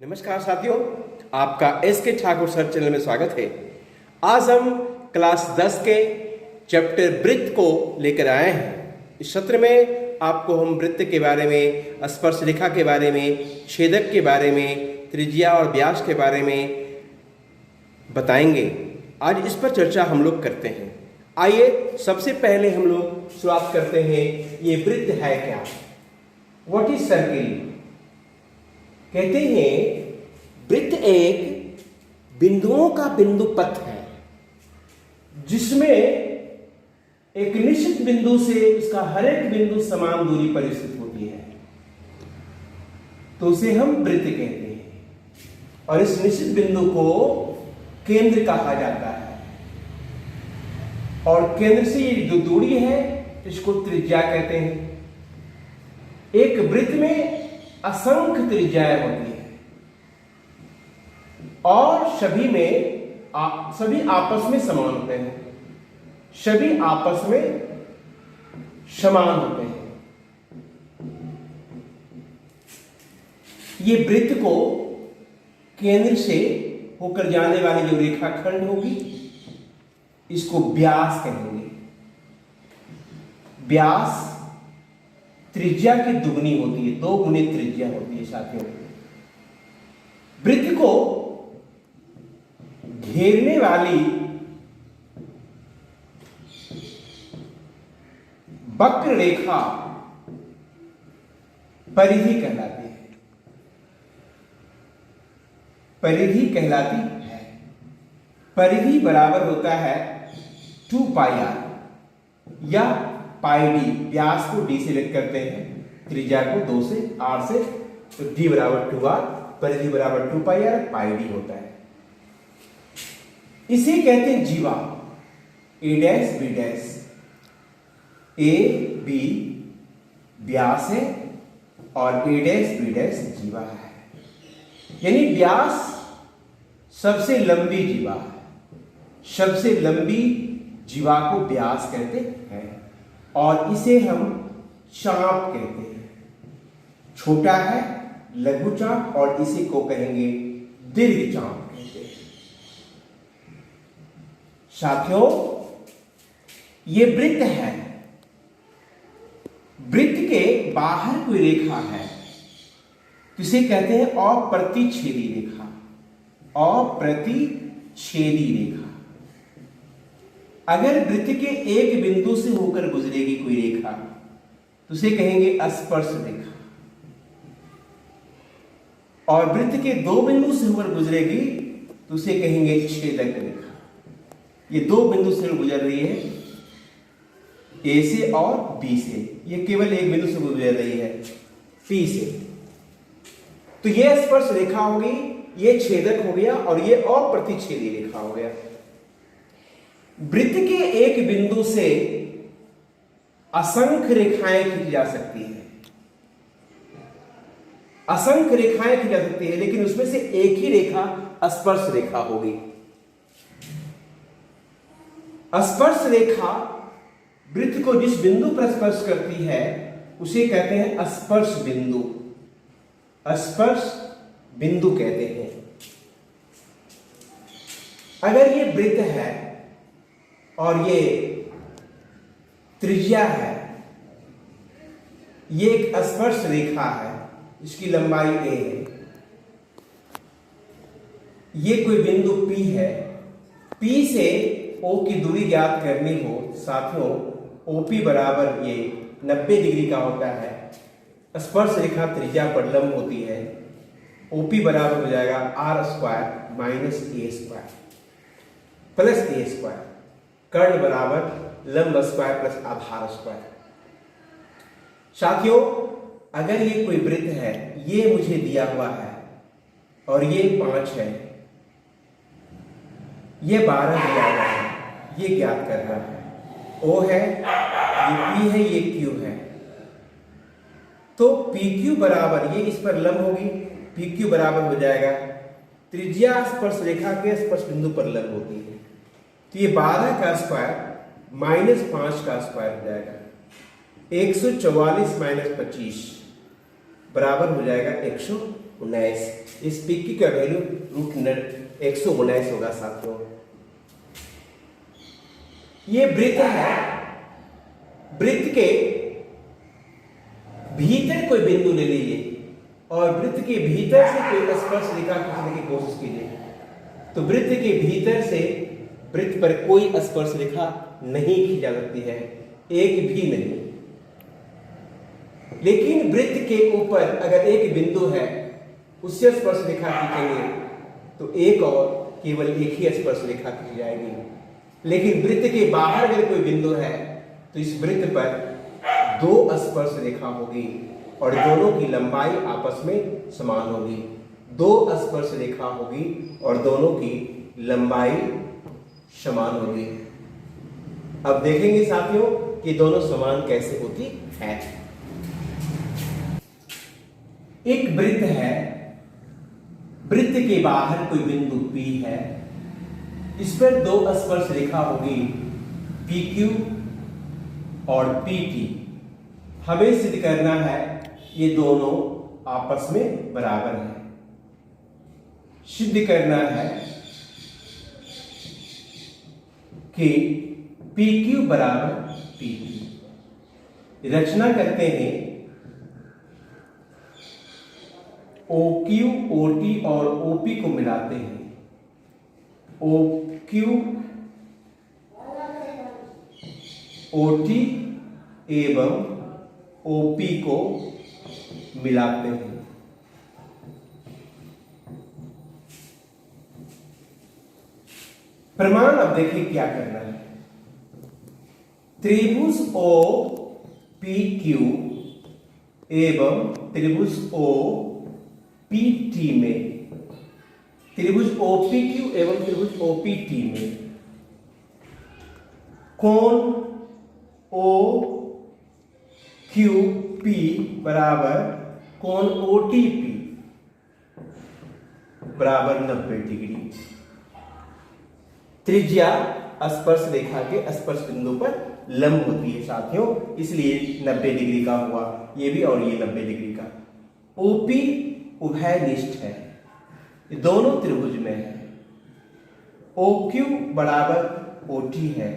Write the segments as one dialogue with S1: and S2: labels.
S1: नमस्कार साथियों, आपका एस के ठाकुर सर चैनल में स्वागत है। आज हम क्लास 10 के चैप्टर वृत्त को लेकर आए हैं। इस सत्र में आपको हम वृत्त के बारे में, स्पर्श रेखा के बारे में, छेदक के बारे में, त्रिज्या और व्यास के बारे में बताएंगे। आज इस पर चर्चा हम लोग करते हैं। आइए सबसे पहले हम लोग शुरुआत करते हैं। ये वृत्त है क्या? What is circle? कहते हैं वृत्त एक बिंदुओं का बिंदु पथ है जिसमें एक निश्चित बिंदु से उसका हर एक बिंदु समान दूरी पर स्थित होती है, तो उसे हम वृत्त कहते हैं। और इस निश्चित बिंदु को केंद्र कहा जाता है, और केंद्र से ये जो दूरी है इसको त्रिज्या कहते हैं। एक वृत्त में असंख्य त्रिज्याएं होती है और सभी आपस में समान होते हैं, सभी आपस में समान होते हैं। ये वृत्त को केंद्र से होकर जाने वाली जो रेखाखंड होगी इसको व्यास कहेंगे। व्यास त्रिज्या की दुगनी होती है, 2 गुनी त्रिज्या होती है साथियों। वृत्त को घेरने वाली वक्र रेखा परिधि कहलाती है। परिधि कहलाती है। परिधि बराबर होता है 2 पाई आर या पाई डी। व्यास को डी से व्यक्त करते हैं, त्रिज्या को 2 से आर से, तो डी बराबर 2r, परिधि बराबर 2 पाई आर, पाई डी होता है। इसे कहते हैं जीवा। A dash B dash, A B व्यास है और ए डैश बी डैश जीवा है, यानी व्यास सबसे लंबी जीवा है। सबसे लंबी जीवा को व्यास कहते हैं और इसे हम चाप कहते हैं। छोटा है लघु चाप और इसी को कहेंगे दीर्घ चाप कहते हैं। साथियों, ये वृत्त है। वृत्त के बाहर कोई रेखा है तो इसे कहते हैं अप्रतिच्छेदी रेखा। अप्रतिच्छेदी रेखा। अगर वृत्त के एक बिंदु से होकर गुजरेगी कोई रेखा तो उसे कहेंगे स्पर्श रेखा, और वृत्त के 2 बिंदु से होकर गुजरेगी तो उसे कहेंगे छेदक रेखा। ये 2 बिंदु से गुजर रही है, ए से और बी से। ये केवल एक बिंदु से गुजर रही है, पी से। तो ये स्पर्श रेखा होगी, ये छेदक हो गया और ये अप्रतिच्छेदी रेखा हो गया। वृत्त के एक बिंदु से असंख्य रेखाएं खींची जा सकती है। असंख्य रेखाएं खींची जा सकती है, लेकिन उसमें से एक ही रेखा स्पर्श रेखा होगी। स्पर्श रेखा वृत्त को जिस बिंदु पर स्पर्श करती है उसे कहते हैं स्पर्श बिंदु। स्पर्श बिंदु कहते हैं। अगर ये वृत्त है और ये त्रिज्या है, ये एक स्पर्श रेखा है, इसकी लंबाई a है। ये कोई बिंदु P है। P से O की दूरी ज्ञात करनी हो साथियों, OP बराबर ये 90 डिग्री का होता है। स्पर्श रेखा त्रिज्या पर लंब होती है। OP बराबर हो जाएगा r² minus a² plus a²। कर्ण बराबर लंब स्क्वायर प्लस आधार स्क्वायर। साथियों, अगर ये कोई वृत्त है, ये मुझे दिया हुआ है और ये 5 है, ये 12 दिया हुआ है, ये ज्ञात करना है। O है, ये P है, ये Q है। तो PQ बराबर, ये इस पर लंब होगी, PQ बराबर हो जाएगा त्रिज्या स्पर्श रेखा के स्पर्श बिंदु पर लंब होती है। तो ये 12 का स्क्वायर माइनस 5 का स्क्वायर हो जाएगा। 144 माइनस 25 बराबर हो जाएगा 180। 19। इस पी क्यू का वैल्यू √119 होगा साथियों। ये वृत्त है, वृत्त के भीतर कोई बिंदु ले लीजिए और वृत्त के भीतर से कोई स्पर्श रेखा खींचने की कोशिश कीजिए। तो वृत्त के भीतर से वृत्त पर कोई स्पर्श रेखा नहीं खींची जा सकती है, एक भी नहीं। लेकिन वृत्त के ऊपर अगर एक बिंदु है, उससे स्पर्श रेखा खींचेंगे तो एक और केवल एक ही स्पर्श रेखा खींची जाएगी। लेकिन वृत्त के बाहर अगर कोई बिंदु है तो इस वृत्त पर 2 स्पर्श रेखा होगी और दोनों की लंबाई आपस में समान होगी। 2 स्पर्श रेखा होगी और दोनों की लंबाई समान होगी। अब देखेंगे साथियों कि दोनों समान कैसे होती है। एक वृत्त है, वृत्त के बाहर कोई बिंदु P है, इस पर 2 स्पर्श रेखा होगी PQ और PT। हमें सिद्ध करना है ये दोनों आपस में बराबर हैं। सिद्ध करना है कि PQ बराबर PT। रचना करते हैं, OQ, OT और OP को मिलाते हैं। OQ, OT एवं OP को मिलाते हैं। प्रमाण अब देखिए क्या करना है। त्रिभुज OPQ एवं त्रिभुज OPT में, त्रिभुज OPQ एवं त्रिभुज OPT में कोण OQP बराबर कोण OTP बराबर 90 डिग्री। त्रिज्या स्पर्श रेखा के स्पर्श बिंदु पर लंब होती है साथियों, इसलिए 90 डिग्री का हुआ ये भी और ये 90 डिग्री का। OP उभयनिष्ठ है, ये दोनों त्रिभुज में है। OQ बराबर OT है,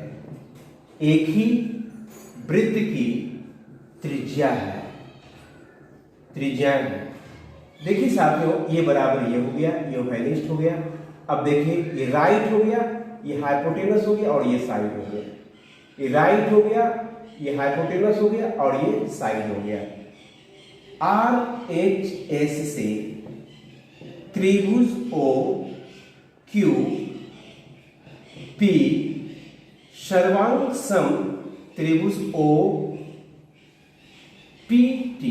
S1: एक ही वृत्त की त्रिज्या है, त्रिज्या है। देखिए साथियों ये बराबर ये हो गया, ये उभयनिष्ठ हो गया। अब देखिए ये राइट हो गया, ये हाइपोटेनस हो गया और ये साइड हो गया। ये राइट हो गया, ये हाइपोटेनस हो गया और ये साइड हो गया। RHS से त्रिभुज OQP सर्वांग सम त्रिभुज OPT,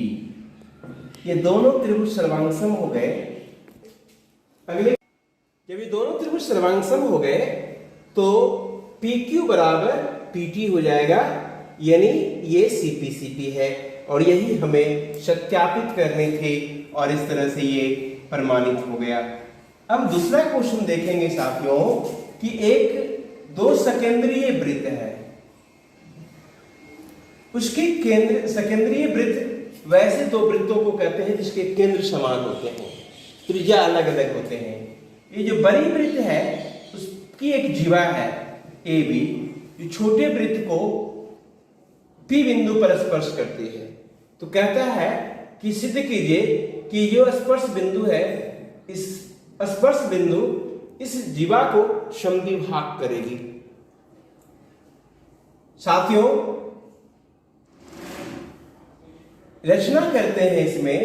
S1: ये दोनों त्रिभुज सर्वांगसम हो गए। अगले जब ये दोनों त्रिभुज सर्वांगसम हो गए तो PQ बराबर PT हो जाएगा, यानी ये CP है और यही हमें सत्यापित करने थे और इस तरह से ये प्रमाणित हो गया। अब दूसरा क्वेश्चन देखेंगे साथियों कि एक 2 सकेंद्रीय वृत्त है, उसके केंद्र सकेंद्रीय वृत्त वैसे 2 वृत्तों को कहते हैं जिसके केंद्र समान होते हैं, त्रिज्या अलग अलग होते हैं। ये जो बड़ी वृत्त है उसकी एक जीवा है AB, जो छोटे वृत्त को P बिंदु पर स्पर्श करती है। तो कहता है कि सिद्ध कीजिए कि जो स्पर्श बिंदु है, इस स्पर्श बिंदु इस जीवा को समद्विभाग करेगी। साथियों रचना करते हैं, इसमें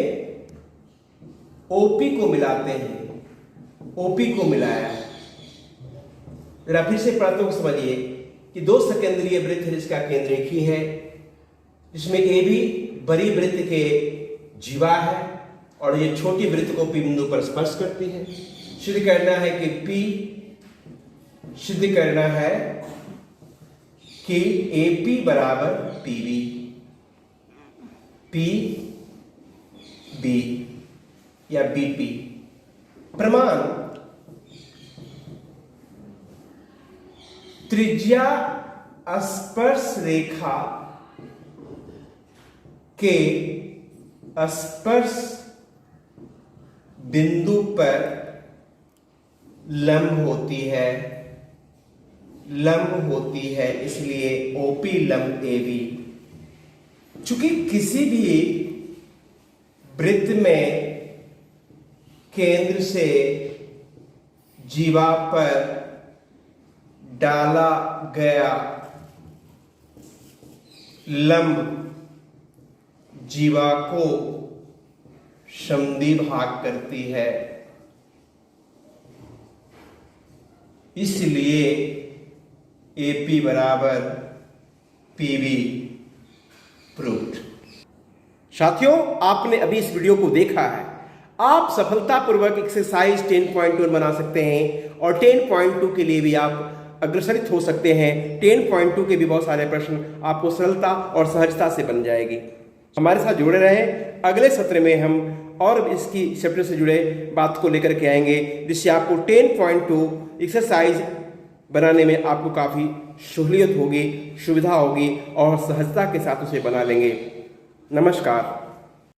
S1: OP को मिलाते हैं। OP को मिलाया, जरा फिर से पढ़ते हुए समझिए कि 2 सकेंद्रीय वृत्त है जिसका केंद्र एक ही है, जिसमें AB बड़ी वृत्त के जीवा है और ये छोटी वृत्त को P बिंदु पर स्पर्श करती है। सिद्ध करना है कि सिद्ध करना है कि AP बराबर PB, PB या BP। प्रमाण त्रिज्या स्पर्श रेखा के स्पर्श बिंदु पर लंब होती है, इसलिए OP लंब AB। चूंकि किसी भी वृत्त में केंद्र से जीवा पर डाला गया लंब जीवा को समद्विभाग करती है, इसलिए AP बराबर PB प्रूव्ड। साथियों, आपने अभी इस वीडियो को देखा है। आप सफलतापूर्वक एक्सरसाइज 10.2 बना सकते हैं और 10.2 के लिए भी आप अग्रसरित हो सकते हैं। 10.2 के भी बहुत सारे प्रश्न आपको सरलता और सहजता से बन जाएगी। हमारे साथ जुड़े रहें। अगले सत्र में हम और इसकी चैप्टर से जुड़े बात को लेकर के आएंगे, जिससे आपको 10.2 एक्सरसाइज बनाने में आपको काफ़ी सहूलियत होगी, सुविधा होगी और सहजता के साथ उसे बना लेंगे। नमस्कार।